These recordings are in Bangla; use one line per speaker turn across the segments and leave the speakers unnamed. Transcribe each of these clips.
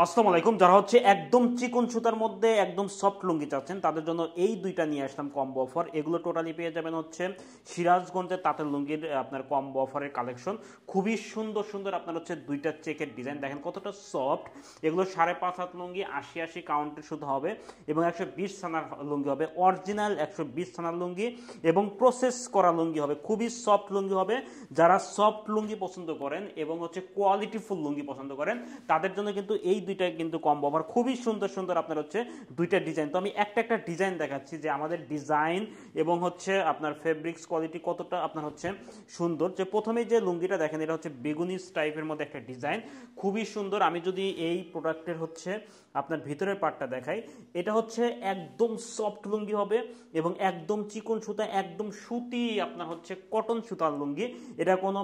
আসসালামু আলাইকুম। যারা হচ্ছে একদম চিকন সুতার মধ্যে একদম সফট লুঙ্গি চাচ্ছেন তাদের জন্য এই দুইটা নিয়ে আসলাম কম্বো অফার। এগুলো টোটালি পেয়ে যাবেন হচ্ছে সিরাজগঞ্জের তাঁতের লুঙ্গির আপনার কম্বো অফারের কালেকশন। খুবই সুন্দর সুন্দর আপনার হচ্ছে দুইটা চেকের ডিজাইন দেখেন কতটা সফট। এগুলো 5.5 হাত লুঙ্গি 80 কাউন্টের শুধু হবে এবং 120 থানার লুঙ্গি হবে, অরিজিনাল 120 থানার লুঙ্গি এবং প্রসেস করা লুঙ্গি হবে, খুবই সফট লুঙ্গি হবে। যারা সফট লুঙ্গি পছন্দ করেন এবং হচ্ছে কোয়ালিটিফুল লুঙ্গি পছন্দ করেন তাদের জন্য কিন্তু এই দুইটা কিন্তু কম্বো অফার। খুবই সুন্দর সুন্দর আপনার হচ্ছে দুইটা ডিজাইন। তো আমি একটা একটা ডিজাইন দেখাচ্ছি যে আমাদের ডিজাইন এবং হচ্ছে আপনার ফেব্রিক্স কোয়ালিটি কতটা আপনার হচ্ছে সুন্দর। যে প্রথমে যে লুঙ্গিটা দেখেন এটা হচ্ছে বেগুনি টাইপের মধ্যে একটা ডিজাইন, খুবই সুন্দর। আমি যদি এই প্রোডাক্টের হচ্ছে আপনার ভিতরের পার্টটা দেখাই, এটা হচ্ছে একদম সফট লুঙ্গি হবে এবং একদম চিকন সুতা, একদম সুতি আপনার হচ্ছে কটন সুতার লুঙ্গি। এটা কোনো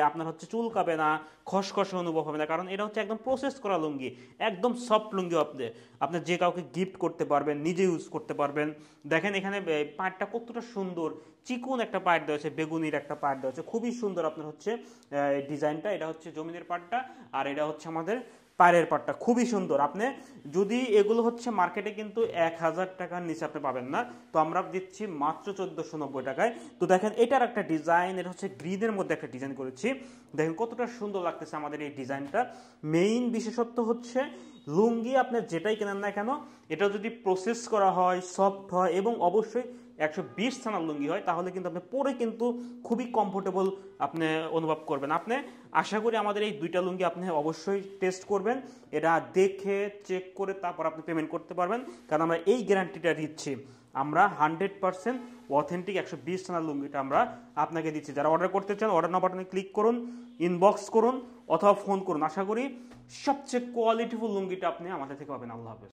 আপনার হচ্ছে চুলকাবে না, খসখসে অনুভব হবে না, কারণ এটা হচ্ছে একদম প্রসেস করা লুঙ্গি, একদম সফট লুঙ্গি। আপনি যে কাউকে গিফট করতে পারবেন, নিজে ইউজ করতে পারবেন। দেখেন এখানে পার্টটা কতটা সুন্দর, চিকন একটা পার্ট দেওয়া আছে, বেগুনির একটা পার্ট দেওয়া আছে, খুবই সুন্দর আপনার হচ্ছে ডিজাইনটা। এটা হচ্ছে জমিনের পার্টটা আর এটা হচ্ছে আমাদের পায়ের পাটটা, খুবই সুন্দর। আপনি যদি এগুলো হচ্ছে মার্কেটে কিন্তু 1000 টাকার নিচে আপনি পাবেন না, তো আমরা দিচ্ছি মাত্র 1490 টাকায়। তো দেখেন এটার একটা ডিজাইন, এটা হচ্ছে গ্রিনের মধ্যে একটা ডিজাইন করেছি, দেখেন কতটা সুন্দর লাগতেছে আমাদের এই ডিজাইনটা। মেইন বিশেষত্ব হচ্ছে লুঙ্গি আপনি যেটাই কেনেন না কেন, এটা যদি প্রসেস করা হয়, সফট হয় এবং অবশ্যই 120 থানার লুঙ্গি হয়, তাহলে কিন্তু আপনি পরে কিন্তু খুবই কমফোর্টেবল আপনি অনুভব করবেন। আপনি আশা করি আমাদের এই দুইটা লুঙ্গি আপনি অবশ্যই টেস্ট করবেন, এটা দেখে চেক করে তারপর আপনি পেমেন্ট করতে পারবেন, কারণ আমরা এই গ্যারান্টিটা দিচ্ছি। আমরা 100% অথেন্টিক 120 থানার লুঙ্গিটা আমরা আপনাকে দিচ্ছি। যারা অর্ডার করতে চান অর্ডার নাও বাটনে ক্লিক করুন, ইনবক্স করুন অথবা ফোন করুন। আশা করি সবচেয়ে কোয়ালিটিফুল লুঙ্গিটা আপনি আমাদের থেকে পাবেন। আল্লাহ হাফেজ।